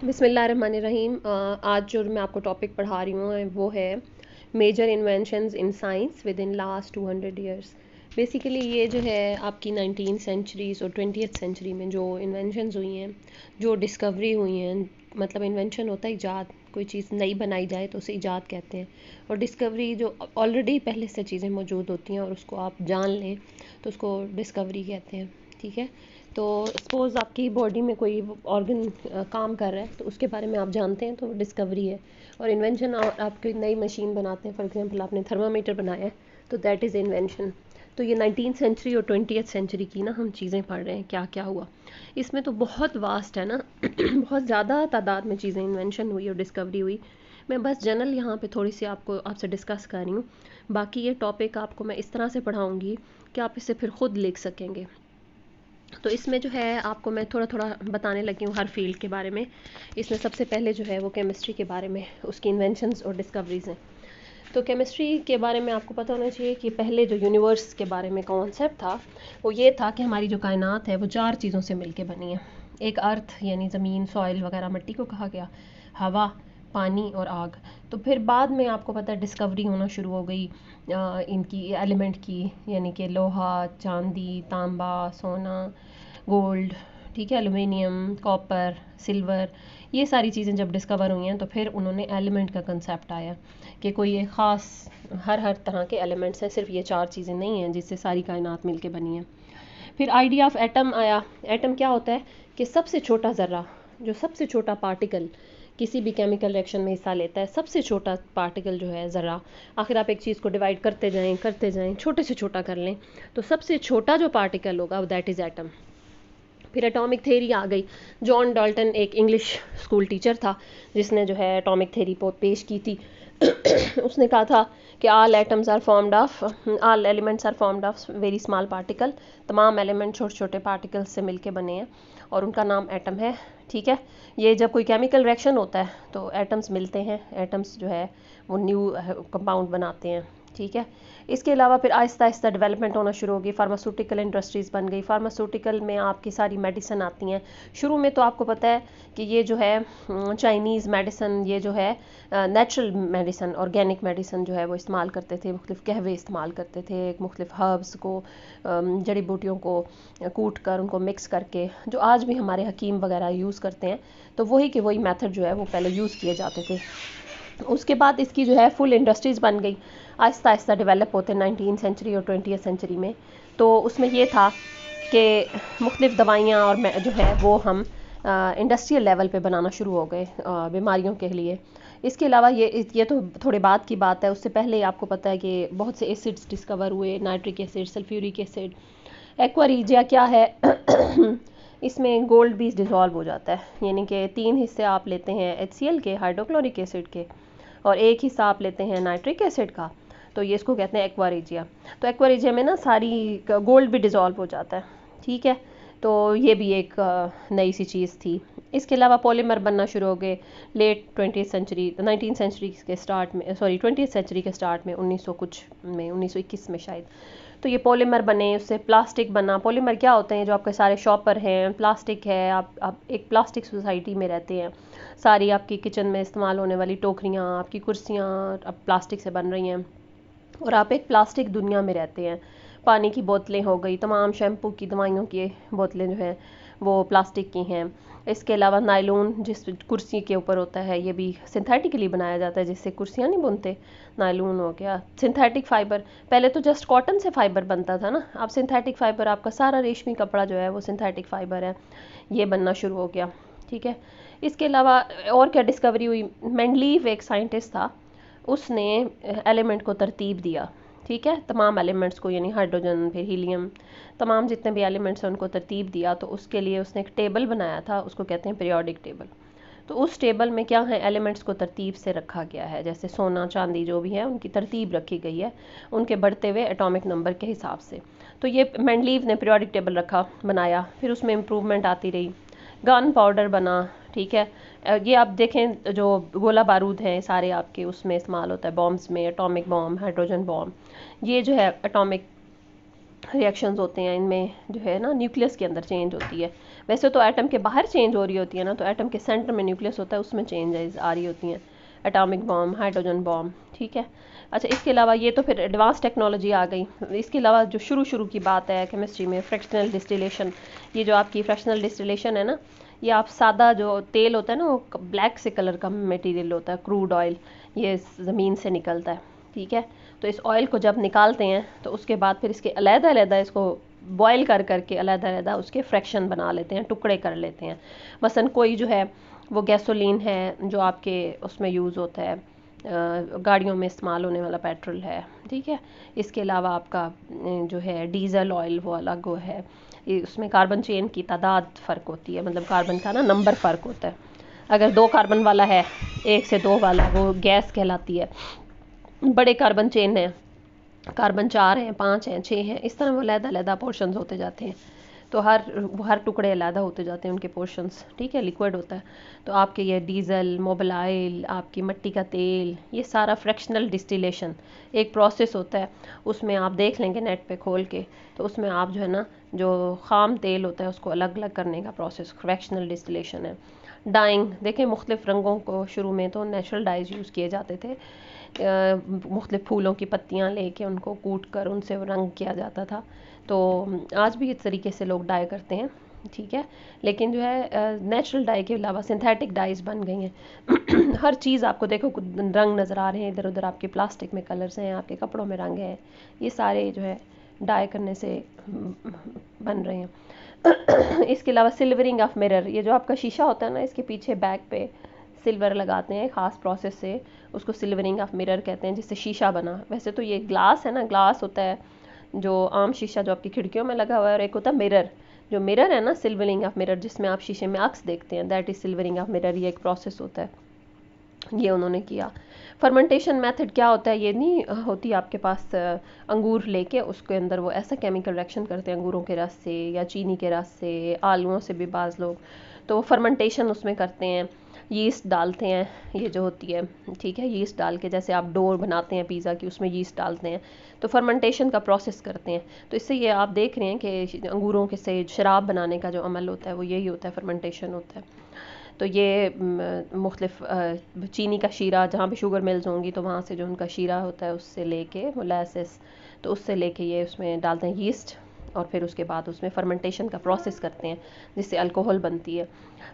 बिस्मिल्लाहिर्रहमानिर्रहीम। आज जो मैं आपको टॉपिक पढ़ा रही हूँ वो है major inventions in science with in last 200 years. Basically ये जो है आपकी 19 सेंचुरीज़ और 20th सेंचुरी में जो इन्वेंशंस हुई हैं, जो डिस्कवरी हुई हैं, मतलब इन्वेंशन होता है ईजाद, कोई चीज़ नई बनाई जाए तो उसे ईजाद कहते हैं। और डिस्कवरी जो ऑलरेडी पहले से चीज़ें मौजूद होती हैं और उसको आप जान लें तो उसको डिस्कवरी कहते हैं। ठीक है, तो सपोज़ आपकी बॉडी में कोई ऑर्गन काम कर रहा है तो उसके बारे में आप जानते हैं तो डिस्कवरी है। और इन्वेंशन, आप कोई नई मशीन बनाते हैं, फॉर एग्जांपल आपने थर्मामीटर बनाया है तो दैट इज़ इन्वेंशन। तो ये 19th सेंचुरी और 20th सेंचुरी की ना हम चीज़ें पढ़ रहे हैं, क्या क्या हुआ इसमें। तो बहुत वास्ट है ना बहुत ज़्यादा तादाद में चीज़ें इन्वेंशन हुई और डिस्कवरी हुई। मैं बस जनरल यहाँ पे थोड़ी सी आपसे डिस्कस कर रही हूँ। बाकी ये टॉपिक आपको मैं इस तरह से पढ़ाऊँगी कि आप इसे फिर ख़ुद लिख सकेंगे। तो इसमें जो है आपको मैं थोड़ा थोड़ा बताने लगी हूँ हर फील्ड के बारे में। इसमें सबसे पहले जो है वो केमिस्ट्री के बारे में, उसकी इन्वेंशंस और डिस्कवरीज़ हैं। तो केमिस्ट्री के बारे में आपको पता होना चाहिए कि पहले जो यूनिवर्स के बारे में कॉन्सेप्ट था वो ये था कि हमारी जो कायनात है वो 4 चीज़ों से मिलके बनी है। एक अर्थ यानी ज़मीन, सॉइल वगैरह, मिट्टी को कहा गया, हवा, पानी और आग। तो फिर बाद में आपको पता है डिस्कवरी होना शुरू हो गई इनकी एलिमेंट की, यानी कि लोहा, चांदी, तांबा, सोना, गोल्ड, ठीक है, एलुमिनियम, कॉपर, सिल्वर। ये सारी चीज़ें जब डिस्कवर हुई हैं तो फिर उन्होंने एलिमेंट का कंसेप्ट आया कि कोई एक ख़ास हर तरह के एलिमेंट्स हैं, सिर्फ ये 4 चीज़ें नहीं हैं जिससे सारी कायनात मिलके बनी है। फिर आइडिया ऑफ एटम आया। एटम क्या होता है कि सबसे छोटा ज़र्रा, जो सबसे छोटा पार्टिकल किसी भी केमिकल रिएक्शन में हिस्सा लेता है, सबसे छोटा पार्टिकल जो है ज़र्रा। आखिर आप एक चीज़ को डिवाइड करते जाएं, छोटे से छोटा कर लें तो सबसे छोटा जो पार्टिकल होगा दैट इज़ एटम। फिर एटॉमिक थ्योरी आ गई। जॉन डाल्टन एक इंग्लिश स्कूल टीचर था जिसने जो है एटॉमिक थ्योरी पेश की थी। उसने कहा था कि all elements are formed of very small particle. तमाम एलिमेंट छोटे छोटे पार्टिकल्स से मिलके बने हैं और उनका नाम एटम है। ठीक है, ये जब कोई केमिकल रिएक्शन होता है तो एटम्स मिलते हैं, एटम्स जो है वो न्यू कंपाउंड बनाते हैं। ठीक है, इसके अलावा फिर आहिस्ता आहिस्ता डेवलपमेंट होना शुरू होगी, फार्मास्यूटिकल इंडस्ट्रीज़ बन गई। फार्मास्यूटिकल में आपकी सारी मेडिसिन आती हैं। शुरू में तो आपको पता है कि ये जो है चाइनीज़ मेडिसिन, ये जो है नेचुरल मेडिसिन, ऑर्गेनिक मेडिसिन जो है वो इस्तेमाल करते थे, मुख्तलिफ कहवे इस्तेमाल करते थे, मुख्तलिफ हर्ब्स को, जड़ी बूटियों को कूट कर उनको मिक्स करके, जो आज भी हमारे हकीम वगैरह यूज़ करते हैं। तो वही के वही मेथड जो है वो पहले यूज़ किए जाते थे। उसके बाद इसकी जो है फुल इंडस्ट्रीज़ बन गई, आहिस्ता आहिस्ता डेवलप होते 19 सेंचुरी और 20th सेंचुरी में। तो उसमें ये था कि मुख्तलिफ दवाइयाँ और जो है वो हम इंडस्ट्रियल लेवल पे बनाना शुरू हो गए बीमारियों के लिए। इसके अलावा ये तो थोड़े बाद की बात है। उससे पहले आपको पता है कि बहुत से एसिड्स डिस्कवर हुए, nitric acid, sulphuric acid. Aqua regia क्या है इसमें गोल्ड भी डिज़ोल्व हो जाता है, यानी कि 3 हिस्से आप लेते हैं HCl के, हाइड्रोक्लोरिक एसिड के, और एक हिस्सा आप लेते हैं नाइट्रिक एसिड का, तो ये इसको कहते हैं एक्वारेजिया। तो एक्वारेजिया में ना सारी गोल्ड भी डिज़ोल्व हो जाता है। ठीक है, तो ये भी एक नई सी चीज़ थी। इसके अलावा पॉलीमर बनना शुरू हो गए लेट 20th सेंचुरी, 19 सेंचुरी के स्टार्ट में, सॉरी 20th सेंचुरी के स्टार्ट में, 1900 कुछ में, 1921 में शायद। तो ये पॉलीमर बने, उससे प्लास्टिक बना। पॉलीमर क्या होते हैं, जो आपके सारे शॉपर हैं, प्लास्टिक है, आप एक प्लास्टिक सोसाइटी में रहते हैं। सारी आपकी किचन में इस्तेमाल होने वाली टोकरियाँ, आपकी कुर्सियाँ अब प्लास्टिक से बन रही हैं और आप एक प्लास्टिक दुनिया में रहते हैं। पानी की बोतलें हो गई, तमाम शैम्पू की, दवाइयों की बोतलें जो हैं वो प्लास्टिक की हैं। इसके अलावा नायलॉन जिस कुर्सी के ऊपर होता है, ये भी सिंथेटिकली बनाया जाता है, जिससे कुर्सियाँ नहीं बुनते। नायलॉन हो गया, सिंथेटिक फ़ाइबर। पहले तो जस्ट कॉटन से फ़ाइबर बनता था ना, अब सिंथेटिक फ़ाइबर, आपका सारा रेशमी कपड़ा जो है वो सिंथेटिक फ़ाइबर है, ये बनना शुरू हो गया। ठीक है, इसके अलावा और क्या डिस्कवरी हुई। मेंडलीव एक साइंटिस्ट था, उसने एलिमेंट को तरतीब दिया। ठीक है, तमाम एलिमेंट्स को, यानी हाइड्रोजन, फिर हीलियम, तमाम जितने भी एलिमेंट्स हैं उनको तरतीब दिया। तो उसके लिए उसने एक टेबल बनाया था, उसको कहते हैं पीरियोडिक टेबल। तो उस टेबल में क्या है, एलिमेंट्स को तरतीब से रखा गया है, जैसे सोना चांदी जो भी है उनकी तरतीब रखी गई है उनके बढ़ते हुए एटॉमिक नंबर के हिसाब से। तो ये मेंडलीव ने पीरियोडिक टेबल बनाया। फिर उसमें इम्प्रूवमेंट आती रही, गन पाउडर बना। ठीक है, ये आप देखें जो गोला बारूद हैं सारे आपके उसमें इस्तेमाल होता है, बॉम्ब्स में, एटॉमिक बॉम्ब, हाइड्रोजन बॉम्ब, ये जो है एटॉमिक रिएक्शंस होते हैं, इनमें जो है ना न्यूक्लियस के अंदर चेंज होती है। वैसे तो एटम के बाहर चेंज हो रही होती है ना, तो एटम के सेंटर में न्यूक्लियस होता है, उसमें चेंजेस आ रही होती हैं, एटॉमिक बॉम्ब, हाइड्रोजन बॉम्ब, ठीक है। अच्छा, इसके अलावा ये तो फिर एडवांस टेक्नोलॉजी आ गई। इसके अलावा जो शुरू की बात है केमिस्ट्री में, फ्रैक्शनल डिस्टिलेशन। ये जो आपकी फ्रैक्शनल डिस्टिलेशन है ना, ये आप सादा जो तेल होता है ना, वो ब्लैक से कलर का मटेरियल होता है, क्रूड ऑयल, ये ज़मीन से निकलता है, ठीक है। तो इस ऑयल को जब निकालते हैं तो उसके बाद फिर इसके अलग-अलग इसको बॉयल करके अलग-अलग उसके फ्रैक्शन बना लेते हैं, टुकड़े कर लेते हैं। मसलन कोई जो है वो गैसोलीन है जो आपके उसमें यूज़ होता है, गाड़ियों में इस्तेमाल होने वाला पेट्रोल है, ठीक है। इसके अलावा आपका जो है डीजल ऑयल वो अलग वो है, उसमें कार्बन चेन की तादाद फ़र्क होती है, मतलब कार्बन का ना नंबर फ़र्क होता है। अगर 2 कार्बन वाला है, 1 से 2 वाला, वो गैस कहलाती है। बड़े कार्बन चेन है, कार्बन 4 हैं, 5 हैं, 6 हैं, इस तरह वो अलग-अलग पोर्शंस होते जाते हैं। तो हर टुकड़े अलग होते जाते हैं उनके पोर्शंस, ठीक है, लिक्विड होता है। तो आपके ये डीज़ल, मोबिल, आपकी मिट्टी का तेल, ये सारा फ्रैक्शनल डिस्टिलेशन एक प्रोसेस होता है। उसमें आप देख लेंगे नेट पे खोल के, तो उसमें आप जो है ना, जो ख़ाम तेल होता है उसको अलग अलग करने का प्रोसेस फ्रैक्शनल डिस्टिलेशन है। डाइंग देखें, मुख्तलिफ़ रंगों को शुरू में तो नेचुरल डाइज यूज़ किए जाते थे, मुख्तलिफ़ फूलों की पत्तियाँ लेके उनको कूट कर उनसे रंग किया जाता था। तो आज भी इस तरीके से लोग डाई करते हैं, ठीक है। लेकिन जो है नेचुरल डाई के अलावा सिंथेटिक डाइज बन गई हैं। हर चीज़ आपको देखो रंग नज़र आ रहे हैं, इधर उधर आपके प्लास्टिक में कलर्स हैं, आपके कपड़ों में रंग हैं, ये सारे जो है डाई करने से बन रहे हैं। इसके अलावा सिल्वरिंग ऑफ मिरर, ये जो आपका शीशा होता है ना, इसके पीछे बैक पे सिल्वर लगाते हैं ख़ास प्रोसेस से, उसको सिल्वरिंग ऑफ मिरर कहते हैं, जिससे शीशा बना। वैसे तो ये ग्लास है ना, ग्लास होता है जो आम शीशा जो आपकी खिड़कियों में लगा हुआ है, और एक होता है मिरर। जो मिरर है ना, सिल्वरिंग ऑफ मिरर, जिसमें आप शीशे में अक्स देखते हैं, that is silvering of mirror. ये एक प्रोसेस होता है, ये उन्होंने किया। फर्मेंटेशन मेथड क्या होता है, ये नहीं होती आपके पास अंगूर लेके उसके अंदर वो ऐसा केमिकल रिएक्शन करते हैं अंगूरों के रस से या चीनी के रस से, आलूओं से भी बाज़ लोग, तो फर्मेंटेशन उसमें करते हैं, यीस्ट डालते हैं, ये जो होती है, ठीक है, यीस्ट डाल के, जैसे आप डो बनाते हैं पिज़्ज़ा की, उसमें यीस्ट डालते हैं, तो फर्मेंटेशन का प्रोसेस करते हैं। तो इससे ये आप देख रहे हैं कि अंगूरों के से शराब बनाने का जो अमल होता है वो यही होता है, फर्मेंटेशन होता है। तो ये मुख्तलिफ चीनी का शीरा, जहाँ भी शुगर मिल्स होंगी तो वहाँ से जो उनका शीरा होता है उससे लेके मोलासेस, तो उससे लेके ये उसमें डालते हैं यीस्ट, और फिर उसके बाद उसमें फर्मेंटेशन का प्रोसेस करते हैं जिससे अल्कोहल बनती है।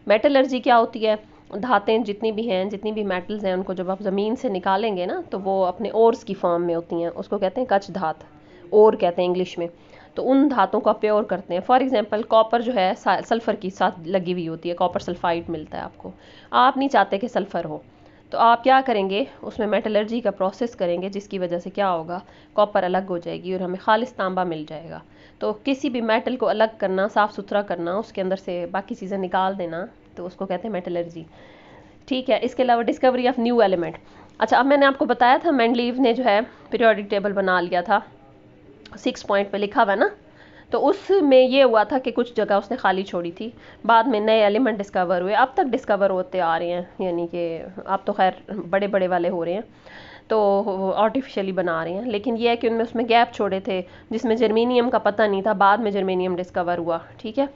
मेटलर्जी क्या होती है, धातें जितनी भी हैं, जितनी भी मेटल्स हैं, उनको जब आप ज़मीन से निकालेंगे ना, तो वो अपने ओर्स की फॉर्म में होती हैं, उसको कहते हैं कच धात, ओर कहते हैं इंग्लिश में। तो उन धातों को प्योर करते हैं। फॉर एग्जांपल कॉपर जो है सल्फ़र की साथ लगी हुई होती है, कॉपर सल्फाइड मिलता है आपको, आप नहीं चाहते कि सल्फ़र हो, तो आप क्या करेंगे, उसमें मेटलर्जी का प्रोसेस करेंगे, जिसकी वजह से क्या होगा, कॉपर अलग हो जाएगी और हमें खालिस तांबा मिल जाएगा। तो किसी भी मेटल को अलग करना, साफ़ सुथरा करना, उसके अंदर से बाकी चीज़ें निकाल देना, तो उसको कहते हैं मेटलर्जी, ठीक है। इसके अलावा डिस्कवरी ऑफ न्यू एलिमेंट। अच्छा, अब मैंने आपको बताया था मेंडलीव ने जो है पीरियोडिक टेबल बना लिया था, 6 पॉइंट पे लिखा हुआ है ना, तो उसमें ये हुआ था कि कुछ जगह उसने खाली छोड़ी थी, बाद में नए एलिमेंट डिस्कवर हुए, अब तक डिस्कवर होते आ रहे हैं, यानी कि अब तो खैर बड़े बड़े वाले हो रहे हैं, तो आर्टिफिशियली बना रहे हैं। लेकिन ये है कि उनमें उसमें गैप छोड़े थे, जिसमें जर्मेनियम का पता नहीं था, बाद में जर्मेनियम डिस्कवर हुआ, ठीक है।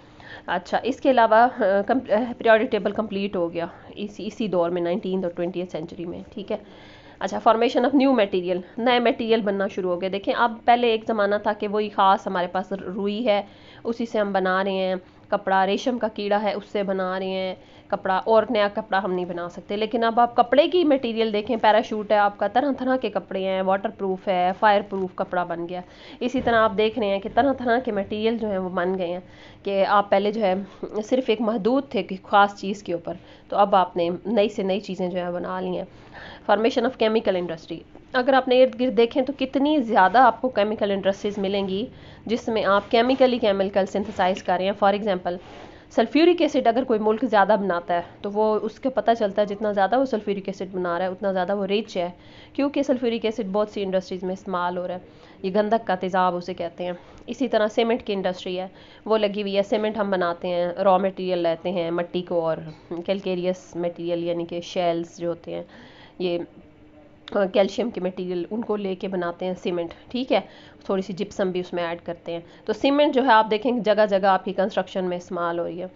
अच्छा, इसके अलावा पीरियोडिक टेबल कंप्लीट हो गया इसी दौर में, 19th और 20th सेंचुरी में, ठीक है। अच्छा, फॉर्मेशन ऑफ न्यू मटेरियल, नए मटेरियल बनना शुरू हो गए। देखें, अब पहले एक ज़माना था कि वही ख़ास हमारे पास रुई है, उसी से हम बना रहे हैं कपड़ा, रेशम का कीड़ा है उससे बना रहे हैं कपड़ा, और नया कपड़ा हम नहीं बना सकते। लेकिन अब आप कपड़े की मटेरियल देखें, पैराशूट है आपका, तरह तरह के कपड़े हैं, वाटर प्रूफ है, फायर प्रूफ कपड़ा बन गया। इसी तरह आप देख रहे हैं कि तरह तरह के मटेरियल जो हैं वो बन गए हैं, कि आप पहले जो है सिर्फ एक महदूद थे कि ख़ास चीज़ के ऊपर, तो अब आपने नई से नई चीज़ें जो है बना ली हैं। फॉर्मेशन ऑफ केमिकल इंडस्ट्री, अगर आपने इर्द गिर्द देखें तो कितनी ज़्यादा आपको केमिकल इंडस्ट्रीज़ मिलेंगी जिसमें आप केमिकल सिंथेसाइज कर रहे हैं। फॉर एग्जांपल सल्फ्यूरिक एसिड अगर कोई मुल्क ज़्यादा बनाता है तो वो उसके पता चलता है जितना ज़्यादा वो सल्फ्यूरिक एसिड बना रहा है उतना ज़्यादा वो रिच है, क्योंकि सल्फ्यूरिक एसिड बहुत सी इंडस्ट्रीज़ में इस्तेमाल हो रहा है, ये गंधक का तेज़ाब उसे कहते हैं। इसी तरह सीमेंट की इंडस्ट्री है, वो लगी हुई है, सीमेंट हम बनाते हैं, रॉ मटेरियल लेते हैं मट्टी को, और कैलकेरियस मटेरियल यानी कि शेल्स जो होते हैं, ये कैल्शियम के मटेरियल उनको लेके बनाते हैं सीमेंट, ठीक है। थोड़ी सी जिप्सम भी उसमें ऐड करते हैं। तो सीमेंट जो है आप देखेंगे जगह जगह आपकी कंस्ट्रक्शन में इस्तेमाल हो रही है।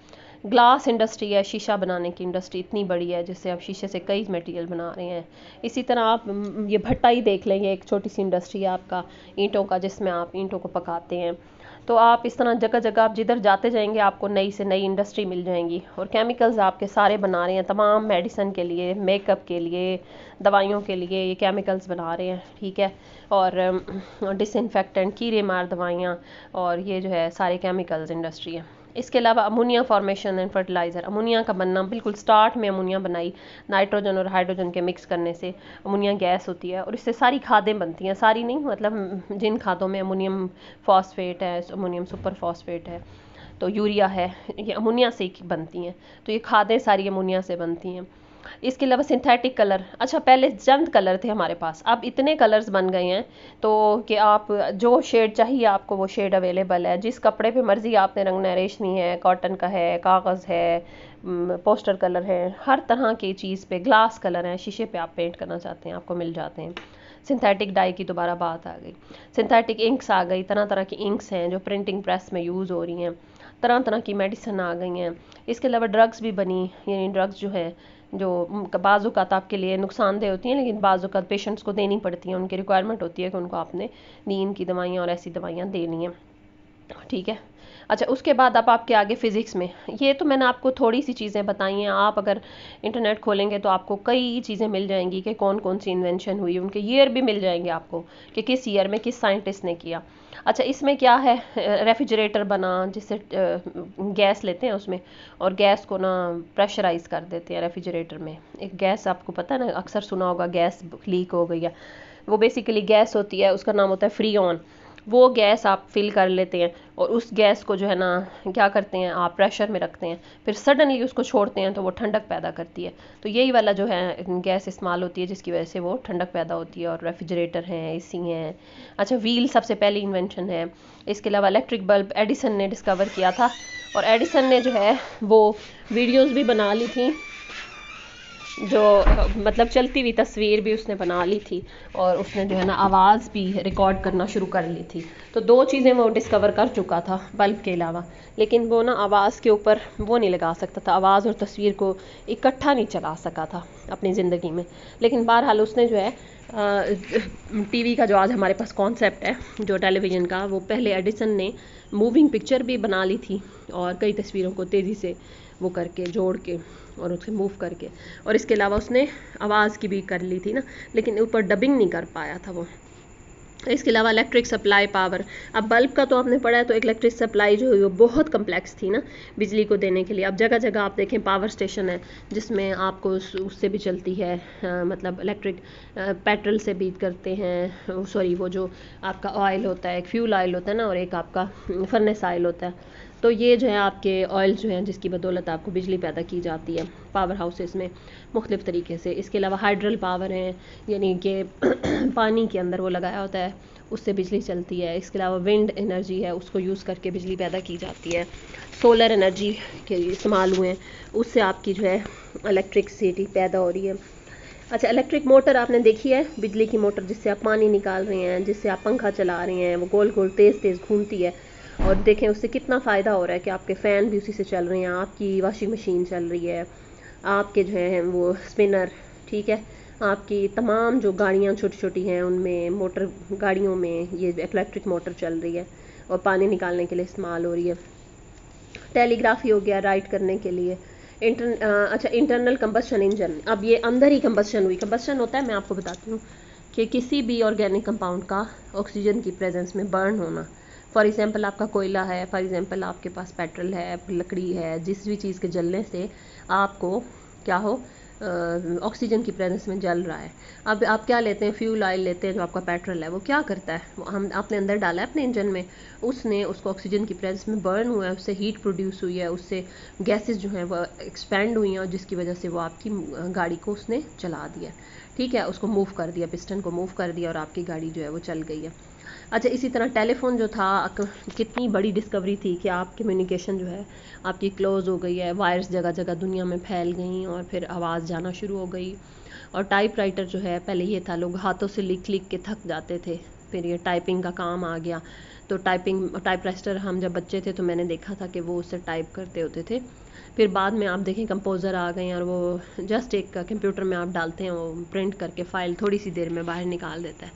ग्लास इंडस्ट्री है, शीशा बनाने की इंडस्ट्री इतनी बड़ी है जिससे आप शीशे से कई मटेरियल बना रहे हैं। इसी तरह आप ये भट्टा ही देख लेंगे, एक छोटी सी इंडस्ट्री है आपका ईंटों का, जिसमें आप ईंटों को पकाते हैं। तो आप इस तरह जगह जगह आप जिधर जाते जाएंगे आपको नई से नई इंडस्ट्री मिल जाएंगी। और केमिकल्स आपके सारे बना रहे हैं, तमाम मेडिसिन के लिए, मेकअप के लिए, दवाइयों के लिए ये केमिकल्स बना रहे हैं, ठीक है। और डिसइंफेक्टेंट, कीड़े मार दवाइयाँ, और ये जो है सारे केमिकल्स इंडस्ट्री है। इसके अलावा ammonia formation and fertiliser, ammonia का बनना, बिल्कुल स्टार्ट में अमोनिया बनाई नाइट्रोजन और हाइड्रोजन के मिक्स करने से अमोनिया गैस होती है, और इससे सारी खादें बनती हैं। सारी नहीं, मतलब जिन खादों में अमोनियम फॉस्फेट है, अमोनियम सुपर फॉस्फेट है, तो यूरिया है, ये अमोनिया से ही बनती हैं। तो ये खादें सारी अमोनिया से बनती हैं। इसके अलावा सिंथेटिक कलर, अच्छा पहले चंद कलर थे हमारे पास, अब इतने कलर्स बन गए हैं तो कि आप जो शेड चाहिए आपको वो शेड अवेलेबल है। जिस कपड़े पे मर्जी आपने रंगना है, रेशमी है, कॉटन का है, कागज़ है, पोस्टर कलर है, हर तरह की चीज़ पे, ग्लास कलर है, शीशे पे आप पेंट करना चाहते हैं आपको मिल जाते हैं। सिंथेटिक डाई की दोबारा बात आ गई, सिंथेटिक इंक्स आ गई, तरह तरह की इंक्स हैं जो प्रिंटिंग प्रेस में यूज़ हो रही हैं, तरह तरह की मेडिसिन आ गई हैं। इसके अलावा ड्रग्स भी बनी, यानी ड्रग्स जो है जो बाज़ात आपके लिए नुकसानदेह होती हैं, लेकिन बाज़ात पेशेंट्स को देनी पड़ती हैं, उनकी रिक्वायरमेंट होती है कि उनको आपने नींद की दवाइयाँ और ऐसी दवाइयाँ देनी हैं, ठीक है। अच्छा उसके बाद अब आपके आगे फ़िज़िक्स में, ये तो मैंने आपको थोड़ी सी चीज़ें बताई हैं। आप अगर इंटरनेट खोलेंगे तो आपको कई चीज़ें मिल जाएंगी कि कौन कौन सी इन्वेंशन हुई, उनके ईयर भी मिल जाएंगे आपको कि किस ईयर में किस साइंटिस्ट ने किया। अच्छा इसमें क्या है, रेफ्रिजरेटर बना, जिससे गैस लेते हैं उसमें, और गैस को ना प्रेशराइज़ कर देते हैं रेफ्रिजरेटर में। एक गैस आपको पता है ना, अक्सर सुना होगा गैस लीक हो गई है, वो बेसिकली गैस होती है, उसका नाम होता है फ्रीऑन। वो गैस आप फिल कर लेते हैं और उस गैस को जो है ना क्या करते हैं, आप प्रेशर में रखते हैं, फिर सडनली उसको छोड़ते हैं तो वो ठंडक पैदा करती है। तो यही वाला जो है गैस इस्तेमाल होती है जिसकी वजह से वो ठंडक पैदा होती है। और रेफ्रिजरेटर हैं, एसी हैं। अच्छा व्हील सबसे पहली इन्वेंशन है। इसके अलावा इलेक्ट्रिक बल्ब एडिसन ने डिस्कवर किया था, और एडिसन ने जो है वो वीडियोज़ भी बना ली थी, जो मतलब चलती हुई तस्वीर भी उसने बना ली थी, और उसने जो है ना आवाज़ भी रिकॉर्ड करना शुरू कर ली थी। तो दो चीज़ें वो डिस्कवर कर चुका था बल्ब के अलावा, लेकिन वो ना आवाज़ के ऊपर वो नहीं लगा सकता था, आवाज़ और तस्वीर को इकट्ठा नहीं चला सका था अपनी ज़िंदगी में। लेकिन बहरहाल उसने जो है टीवी का जो आज हमारे पास कॉन्सेप्ट है जो टेलीविज़न का, वो पहले एडिसन ने मूविंग पिक्चर भी बना ली थी, और कई तस्वीरों को तेज़ी से वो करके जोड़ के और उसे मूव करके, और इसके अलावा उसने आवाज़ की भी कर ली थी ना, लेकिन ऊपर डबिंग नहीं कर पाया था वो। इसके अलावा इलेक्ट्रिक सप्लाई पावर, अब बल्ब का तो आपने पढ़ा है, तो इलेक्ट्रिक सप्लाई जो है वो बहुत कम्प्लेक्स थी ना बिजली को देने के लिए। अब जगह जगह आप देखें पावर स्टेशन है जिसमें आपको उससे भी चलती है, मतलब इलेक्ट्रिक पेट्रोल से भी करते हैं, सॉरी वो जो आपका ऑयल होता है, एक फ्यूल ऑयल होता है ना, और एक आपका फर्नेस ऑयल होता है। तो ये जो है आपके ऑयल जो हैं जिसकी बदौलत आपको बिजली पैदा की जाती है पावर हाउसेस में मुख्तलिफ़ तरीके से। इसके अलावा हाइड्रल पावर हैं, यानी कि पानी के अंदर वो लगाया होता है, उससे बिजली चलती है। इसके अलावा विंड एनर्जी है, उसको यूज़ करके बिजली पैदा की जाती है। सोलर एनर्जी के इस्तेमाल हुए हैं, उससे आपकी जो है इलेक्ट्रिसिटी पैदा हो रही है। अच्छा इलेक्ट्रिक मोटर आपने देखी है, बिजली की मोटर जिससे आप पानी निकाल रहे हैं, जिससे आप पंखा चला रहे हैं, वो गोल गोल तेज़ तेज़ घूमती है, और देखें उससे कितना फ़ायदा हो रहा है कि आपके फ़ैन भी उसी से चल रहे हैं, आपकी वॉशिंग मशीन चल रही है, आपके जो है वो स्पिनर, ठीक है, आपकी तमाम जो गाड़ियाँ छोटी छोटी हैं उनमें मोटर, गाड़ियों में ये इलेक्ट्रिक मोटर चल रही है और पानी निकालने के लिए इस्तेमाल हो रही है। टेलीग्राफी हो गया राइट करने के लिए। अच्छा इंटरनल कंबस्शन इंजन, अब ये अंदर ही कंबस्शन हुई। कंबस्शन होता है, मैं आपको बताती हूँ कि किसी भी ऑर्गेनिक कंपाउंड का ऑक्सीजन की प्रेजेंस में बर्न होना। फॉर एग्जांपल आपका कोयला है, फॉर एग्जांपल आपके पास पेट्रोल है, लकड़ी है, जिस भी चीज़ के जलने से आपको क्या हो, ऑक्सीजन की प्रेजेंस में जल रहा है। अब आप क्या लेते हैं, फ्यूल ऑयल लेते हैं, जो आपका पेट्रोल है वो क्या करता है, हम आपने अंदर डाला है अपने इंजन में, उसने उसको ऑक्सीजन की प्रेजेंस में बर्न हुआ है, उससे हीट प्रोड्यूस हुई है, उससे गैसेस जो हैं वो एक्सपेंड हुई हैं, और जिसकी वजह से वो आपकी गाड़ी को उसने चला दिया, ठीक है, उसको मूव कर दिया, पिस्टन को मूव कर दिया, और आपकी गाड़ी जो है वो चल गई है। अच्छा इसी तरह टेलीफोन जो था, कितनी बड़ी डिस्कवरी थी कि आप कम्युनिकेशन जो है आपकी क्लोज़ हो गई है, वायर्स जगह जगह दुनिया में फैल गई और फिर आवाज़ जाना शुरू हो गई। और टाइपराइटर जो है पहले ये था, लोग हाथों से लिख लिख के थक जाते थे, फिर ये टाइपिंग का काम आ गया। तो टाइपराइटर हम जब बच्चे थे तो मैंने देखा था कि वो उससे टाइप करते होते थे। फिर बाद में आप देखें कंपोज़र आ गए हैं और वो जस्ट एक कंप्यूटर में आप डालते हैं, वो प्रिंट करके फ़ाइल थोड़ी सी देर में बाहर निकाल देता है।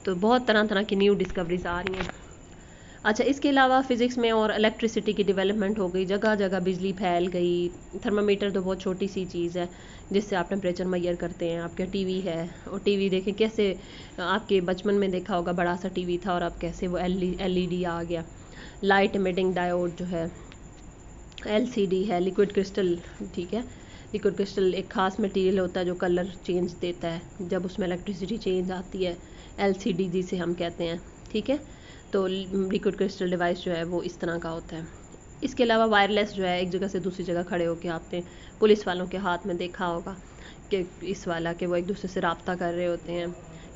तो बहुत तरह तरह की न्यू डिस्कवरीज आ रही हैं। अच्छा, इसके अलावा फ़िज़िक्स में और इलेक्ट्रिसिटी की डेवलपमेंट हो गई, जगह जगह बिजली फैल गई। थर्मामीटर तो बहुत छोटी सी चीज़ है जिससे आप टेम्परेचर मैयर करते हैं। आपका टीवी है, और टीवी देखें कैसे, आपके बचपन में देखा होगा बड़ा सा टीवी था और अब कैसे वो एलईडी आ गया। लाइट इमिटिंग डायोड जो है, एलसीडी है, लिक्विड क्रिस्टल, ठीक है। लिक्विड क्रिस्टल एक ख़ास मटेरियल होता है जो कलर चेंज देता है जब उसमें इलेक्ट्रिसिटी चेंज आती है, एलसीडी जिसे हम कहते हैं, ठीक है। तो लिक्विड क्रिस्टल डिवाइस जो है वो इस तरह का होता है। इसके अलावा वायरलेस जो है, एक जगह से दूसरी जगह खड़े होकर आपने पुलिस वालों के हाथ में देखा होगा कि इस वाला कि वो एक दूसरे से रब्ता कर रहे होते हैं।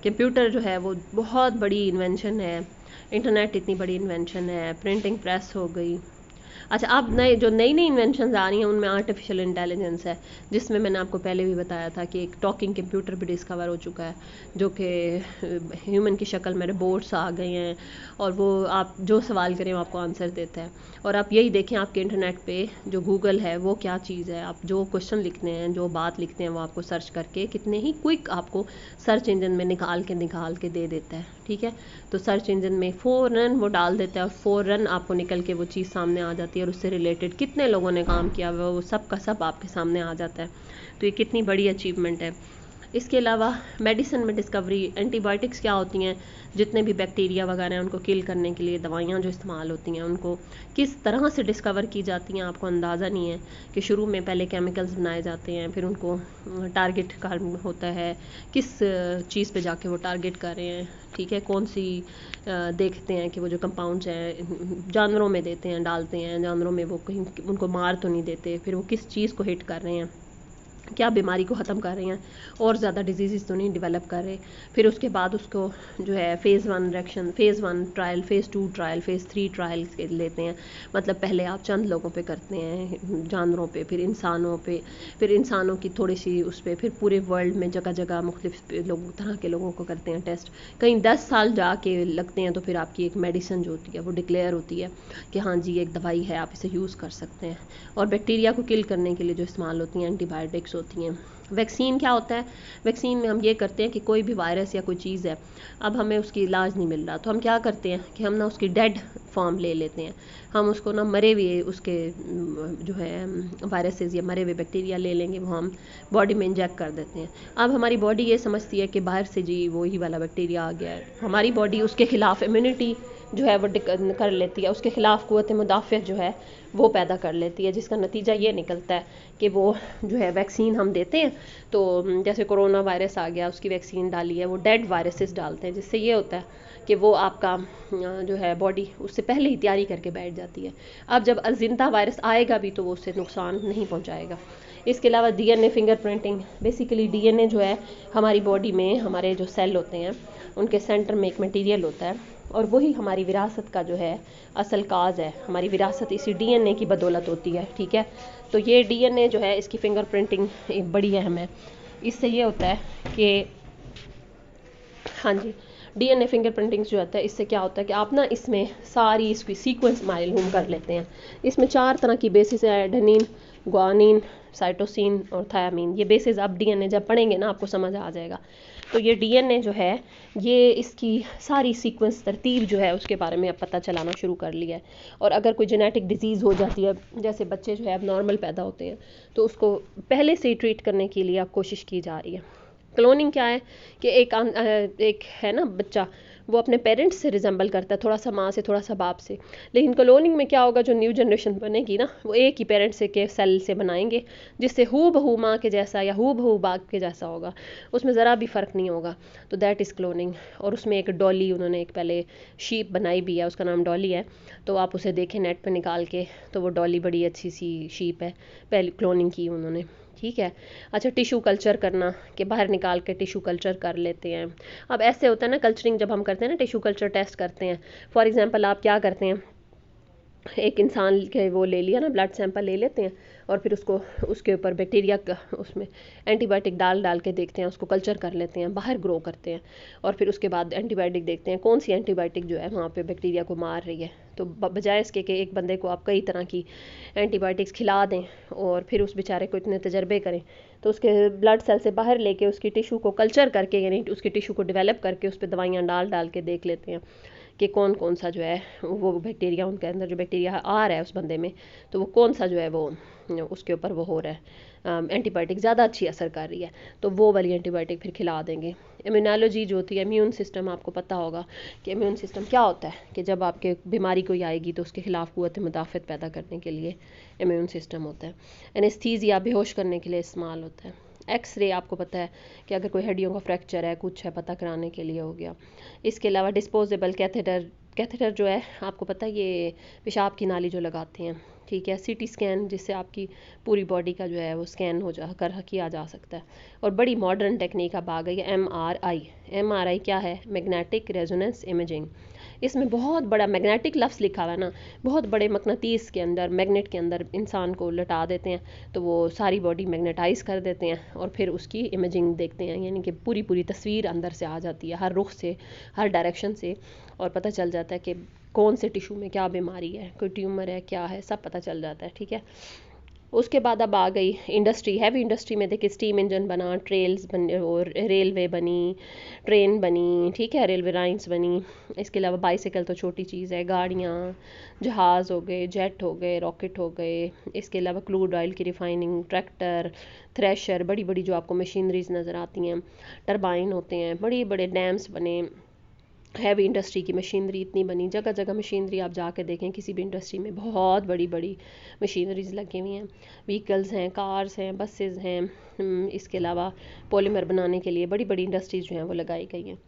कंप्यूटर जो है वो बहुत बड़ी इन्वेंशन है। इंटरनेट इतनी बड़ी इन्वेंशन है। प्रिंटिंग प्रेस हो गई। अच्छा, अब नई नई इन्वेंशंस आ रही हैं उनमें आर्टिफिशियल इंटेलिजेंस है, जिसमें मैंने आपको पहले भी बताया था कि एक टॉकिंग कंप्यूटर भी डिस्कवर हो चुका है जो कि ह्यूमन की शक्ल में रोबोट्स आ गए हैं, और वो आप जो सवाल करें वो आपको आंसर देता है। और आप यही देखें आपके इंटरनेट पे जो गूगल है वो क्या चीज़ है, आप जो क्वेश्चन लिखते हैं, जो बात लिखते हैं, वो आपको सर्च करके कितने ही क्विक आपको सर्च इंजन में निकाल के दे देता है, ठीक है। तो सर्च इंजन में फ़ौरन वो डाल देता है और फ़ौरन आपको निकल के वो चीज़ सामने आ जाती है, और उससे रिलेटेड कितने लोगों ने काम किया हुआ वो सब का सब आपके सामने आ जाता है। तो ये कितनी बड़ी अचीवमेंट है। इसके अलावा मेडिसिन में डिस्कवरी, एंटीबायोटिक्स क्या होती हैं, जितने भी बैक्टीरिया वगैरह हैं उनको किल करने के लिए दवाइयाँ जो इस्तेमाल होती हैं उनको किस तरह से डिस्कवर की जाती हैं, आपको अंदाज़ा नहीं है कि शुरू में पहले केमिकल्स बनाए जाते हैं, फिर उनको टारगेट कर होता है, किस चीज़ पे जाके वो टारगेट कर रहे हैं, ठीक है। कौन सी देखते हैं कि वो जो कंपाउंड्स हैं जानवरों में देते हैं, डालते हैं जानवरों में, वो कहीं उनको मार तो नहीं देते, फिर वो किस चीज़ को हिट कर रहे हैं, क्या बीमारी को ख़त्म कर रहे हैं, और ज़्यादा डिजीज़ तो नहीं डेवलप कर रहे। फिर उसके बाद उसको जो है phase 1 trial, phase 2 trial, phase 3 trial लेते हैं। मतलब पहले आप चंद लोगों पे करते हैं, जानवरों पे, फिर इंसानों पे, फिर इंसानों की थोड़ी सी उस पर, फिर पूरे वर्ल्ड में जगह जगह मुख्तलिफ लोग तरह के लोगों को करते हैं टेस्ट। कहीं 10 साल जाके लगते हैं तो फिर आपकी एक मेडिसिन जो होती है वो डिक्लेयर होती है कि हाँ जी एक दवाई है, आप इसे यूज़ कर सकते हैं। और बैक्टीरिया को किल करने के लिए जो इस्तेमाल होती हैं एंटीबायोटिक्स होती हैं। वैक्सीन क्या होता है, वैक्सीन में हम ये करते हैं कि कोई भी वायरस या कोई चीज़ है, अब हमें उसकी इलाज नहीं मिल रहा तो हम क्या करते हैं कि हम ना उसकी डेड फॉर्म ले लेते हैं, हम उसको ना मरे हुए उसके जो है वायरसेस या मरे हुए बैक्टीरिया ले लेंगे, वो हम बॉडी में इंजेक्ट कर देते हैं। अब हमारी बॉडी ये समझती है कि बाहर से जी वही वाला बैक्टीरिया आ गया है, हमारी बॉडी उसके खिलाफ इम्यूनिटी जो है वो कर लेती है, उसके खिलाफ क़ुव्वत मुदाफ़ियत जो है वो पैदा कर लेती है, जिसका नतीजा ये निकलता है कि वो जो है वैक्सीन हम देते हैं तो जैसे कोरोना वायरस आ गया उसकी वैक्सीन डाली है, वो डेड वायरसेस डालते हैं, जिससे ये होता है कि वो आपका जो है बॉडी उससे पहले ही तैयारी करके बैठ जाती है। अब जब जिंदा वायरस आएगा भी तो वो उससे नुकसान नहीं पहुंचाएगा। इसके अलावा डीएनए फिंगरप्रिंटिंग, बेसिकली डीएनए जो है हमारी बॉडी में हमारे जो सेल होते हैं उनके सेंटर में एक मटेरियल होता है, और वही हमारी विरासत का जो है असल काज है, हमारी विरासत इसी डीएनए की बदौलत होती है, ठीक है। तो ये डीएनए जो है इसकी फिंगरप्रिंटिंग एक बड़ी अहम है। इससे ये होता है कि हाँ जी, डीएनए फिंगरप्रिंटिंग जो होता है इससे क्या होता है कि आप ना इसमें सारी इसकी सीक्वेंस मालूम कर लेते हैं। इसमें 4 तरह की बेसिस है, एडेनिन, ग्वानिन, साइटोसिन और थायामीन। ये बेसिस आप डीएनए जब पढ़ेंगे ना आपको समझ आ जाएगा। तो ये डीएनए जो है ये इसकी सारी सीक्वेंस तरतीब जो है उसके बारे में अब पता चलाना शुरू कर लिया है। और अगर कोई जेनेटिक डिजीज़ हो जाती है, जैसे बच्चे जो है अब नॉर्मल पैदा होते हैं, तो उसको पहले से ही ट्रीट करने के लिए अब कोशिश की जा रही है। क्लोनिंग क्या है कि एक है ना बच्चा, वो अपने पेरेंट्स से रिजेंबल करता है, थोड़ा सा माँ से, थोड़ा सा बाप से। लेकिन क्लोनिंग में क्या होगा, जो न्यू जनरेशन बनेगी ना वो एक ही पेरेंट्स से के सेल से बनाएंगे, जिससे हू बहू माँ के जैसा या हू बहू बाप के जैसा होगा, उसमें ज़रा भी फ़र्क नहीं होगा। तो दैट इज़ क्लोनिंग। और उसमें एक डॉली उन्होंने एक पहले शीप बनाई भी है, उसका नाम डॉली है, तो आप उसे देखें नेट पर निकाल के, तो वो डॉली बड़ी अच्छी सी शीप है, पहले क्लोनिंग की उन्होंने, ठीक है। अच्छा, टिशू कल्चर करना कि बाहर निकाल के टिशू कल्चर कर लेते हैं। अब ऐसे होता है ना, कल्चरिंग जब हम करते हैं ना, टिशू कल्चर टेस्ट करते हैं, फॉर एग्जांपल आप क्या करते हैं एक इंसान के वो ले लिया ना, ब्लड सैंपल ले लेते हैं और फिर उसको उसके ऊपर बैक्टीरिया का उसमें एंटीबायोटिक डाल डाल के देखते हैं, उसको कल्चर कर लेते हैं, बाहर ग्रो करते हैं और फिर उसके बाद एंटीबायोटिक देखते हैं कौन सी एंटीबायोटिक जो है वहाँ पे बैक्टीरिया को मार रही है। तो बजाय इसके कि एक बंदे को आप कई तरह की एंटीबायोटिक्स खिला दें और फिर उस बेचारे को इतने तजर्बे करें, तो उसके ब्लड सेल से बाहर लेके उसकी टिशू को कल्चर करके, यानी उसकी टिशू को डेवलप करके उस पर दवाइयाँ डाल डाल के देख लेते हैं कि कौन कौन सा जो है वो बैक्टीरिया, उनके अंदर जो बैक्टीरिया आ रहा है उस बंदे में, तो वो कौन सा जो है वो उसके ऊपर वो हो रहा है, एंटीबायोटिक ज़्यादा अच्छी असर कर रही है, तो वो वाली एंटीबायोटिक फिर खिला देंगे। इम्यूनोलॉजी जो होती है, इम्यून सिस्टम, आपको पता होगा कि इम्यून सिस्टम क्या होता है, कि जब आपके बीमारी कोई आएगी तो उसके खिलाफ क़ुव्वत मुदाफ़त पैदा करने के लिए इम्यून सिस्टम होता है। एनेस्थीसिया बेहोश करने के लिए इस्तेमाल होता है। एक्सरे आपको पता है कि अगर कोई हड्डियों का फ्रैक्चर है, कुछ है, पता कराने के लिए हो गया। इसके अलावा डिस्पोजेबल कैथेटर, कैथेटर जो है आपको पता है ये पेशाब की नाली जो लगाते हैं, ठीक है। सीटी स्कैन, जिससे आपकी पूरी बॉडी का जो है वो स्कैन हो जा कर किया जा सकता है। और बड़ी मॉडर्न टेक्निक अब आ गई है MRI। MRI क्या है? Magnetic resonance imaging. इसमें बहुत बड़ा मैग्नेटिक लफ्ज़ लिखा हुआ है ना, बहुत बड़े मकनातीस के अंदर, मैग्नेट के अंदर इंसान को लटा देते हैं, तो वो सारी बॉडी मैग्नेटाइज कर देते हैं और फिर उसकी इमेजिंग देखते हैं, यानी कि पूरी पूरी तस्वीर अंदर से आ जाती है, हर रुख से, हर डायरेक्शन से, और पता चल जाता है कि कौन से टिशू में क्या बीमारी है, कोई ट्यूमर है, क्या है, सब पता चल जाता है, ठीक है। उसके बाद अब आ गई इंडस्ट्री। हैवी इंडस्ट्री में देखिए स्टीम इंजन बना, ट्रेल्स बन और रेलवे बनी, ट्रेन बनी, ठीक है, रेलवे लाइंस बनी। इसके अलावा बाइसिकल तो छोटी चीज़ है, गाड़ियाँ, जहाज़ हो गए, जेट हो गए, रॉकेट हो गए। इसके अलावा क्रूड ऑयल की रिफाइनिंग, ट्रैक्टर, थ्रेशर, बड़ी बड़ी जो आपको मशीनरीज नज़र आती हैं, टरबाइन होते हैं, बड़ी बड़े डैम्स बने। हैवी इंडस्ट्री की मशीनरी इतनी बनी, जगह जगह मशीनरी आप जाके देखें, किसी भी इंडस्ट्री में बहुत बड़ी बड़ी मशीनरीज लगी हुई हैं। व्हीकल्स हैं, कार्स हैं, बसेस हैं। इसके अलावा पॉलीमर बनाने के लिए बड़ी बड़ी इंडस्ट्रीज जो हैं वो लगाई गई हैं।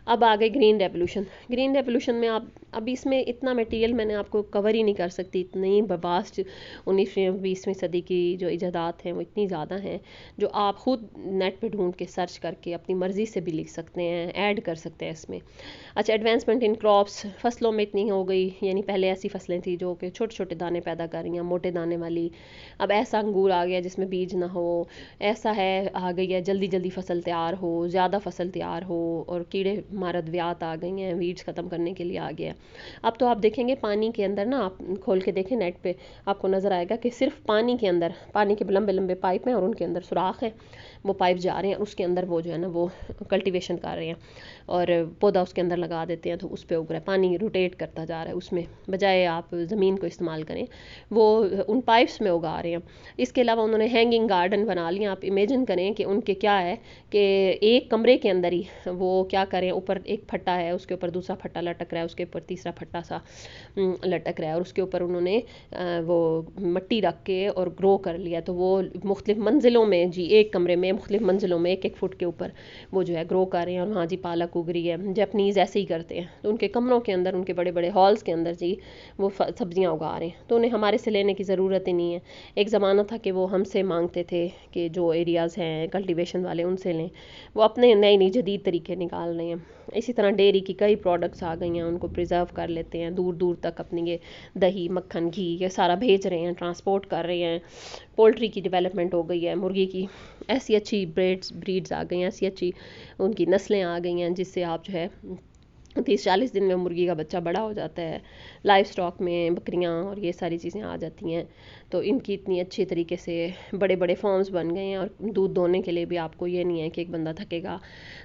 अब आ गए ग्रीन रेवोल्यूशन। ग्रीन रेवोल्यूशन में आप, अब इसमें इतना मटेरियल मैंने आपको कवर ही नहीं कर सकती, इतनी वास्ट 19वीं सदी की जो इजादात हैं वो इतनी ज़्यादा हैं, जो आप ख़ुद नेट पे ढूंढ के सर्च करके अपनी मर्ज़ी से भी लिख सकते हैं, ऐड कर सकते हैं इसमें। अच्छा, एडवांसमेंट इन क्रॉप्स, फसलों में इतनी हो गई, यानी पहले ऐसी फसलें थी जो कि छोटे छोटे दाने पैदा कर रही हैं, मोटे दाने वाली। अब ऐसा अंगूर आ गया जिसमें बीज ना हो, ऐसा है आ गई है जल्दी जल्दी फसल तैयार हो, ज़्यादा फसल तैयार हो, और कीड़े मारदवियात आ गई हैं, वीड्स ख़त्म करने के लिए आ गया है। अब तो आप देखेंगे पानी के अंदर ना, आप खोल के देखें नेट पे, आपको नज़र आएगा कि सिर्फ पानी के अंदर, पानी के लंबे लंबे पाइप हैं और उनके अंदर सुराख है, वो पाइप जा रहे हैं, उसके अंदर वो जो है ना वो कल्टीवेशन कर रहे हैं और पौधा उसके अंदर लगा देते हैं, तो उस पर उग रहा है, पानी रोटेट करता जा रहा है उसमें, बजाय आप ज़मीन को इस्तेमाल करें, वो उन पाइप्स में उगा रहे हैं। इसके अलावा उन्होंने हैंगिंग गार्डन बना लिया। आप इमेजिन करें कि उनके क्या है कि एक कमरे के अंदर ही वो क्या करें, ऊपर एक फट्टा है, उसके ऊपर दूसरा फट्टा लटक रहा है, उसके ऊपर तीसरा फट्टा सा लटक रहा है, और उसके ऊपर उन्होंने वो मिट्टी रख के और ग्रो कर लिया, तो वो मुख्तलिफ मंजिलों में जी, एक कमरे में मुख्तलिफ मंजिलों में 1-1 फुट के ऊपर वो जो है ग्रो कर रहे हैं, और वहाँ जी पालक उग रही है। जापानीज़ ऐसे ही करते हैं, तो उनके कमरों के अंदर, उनके बड़े बड़े हॉल्स के अंदर जी वो सब्जियाँ उगा रहे हैं, तो उन्हें हमारे से लेने की ज़रूरत ही नहीं है। एक ज़माना था कि वो हमसे मांगते थे कि जो एरियाज़ हैं कल्टीवेशन वाले उनसे लें, वो अपने नए नई जदीद तरीके निकाल रहे हैं। इसी तरह डेयरी की कई प्रोडक्ट्स आ गई हैं, उनको प्रिजर्व कर लेते हैं, दूर दूर तक अपनी ये दही, मक्खन, घी ये सारा भेज रहे हैं, ट्रांसपोर्ट कर रहे हैं। पोल्ट्री की डेवलपमेंट हो गई है, मुर्गी की ऐसी अच्छी ब्रीड्स आ गई हैं, ऐसी अच्छी उनकी नस्लें आ गई हैं, जिससे आप जो है 30-40 दिन में मुर्गी का बच्चा बड़ा हो जाता है। लाइव स्टॉक में बकरियां और ये सारी चीज़ें आ जाती हैं, तो इनकी इतनी अच्छी तरीके से बड़े बड़े फॉर्म्स बन गए हैं, और दूध दोहने के लिए भी आपको ये नहीं है कि एक बंदा थकेगा,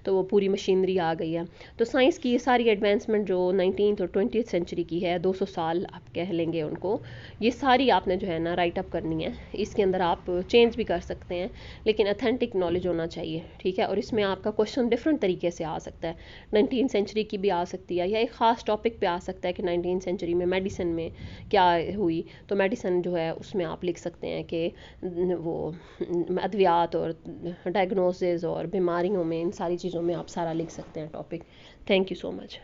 तो वो पूरी मशीनरी आ गई है। तो साइंस की ये सारी एडवांसमेंट जो 19th और 20th सेंचुरी की है, 200 साल आप कह लेंगे उनको, ये सारी आपने जो है ना राइट अप करनी है। इसके अंदर आप चेंज भी कर सकते हैं, लेकिन अथेंटिक नॉलेज होना चाहिए, ठीक है। और इसमें आपका क्वेश्चन डिफरेंट तरीके से आ सकता है, 19th सेंचुरी की भी आ सकती है, या एक ख़ास टॉपिक पे आ सकता है कि 19th सेंचुरी में मेडिसिन में क्या हुई, तो मेडिसिन जो है उसमें आप लिख सकते हैं कि वो अद्वियात और डायग्नोसिस और बीमारियों में, इन सारी चीज़ों में आप सारा लिख सकते हैं topic. Thank you so much.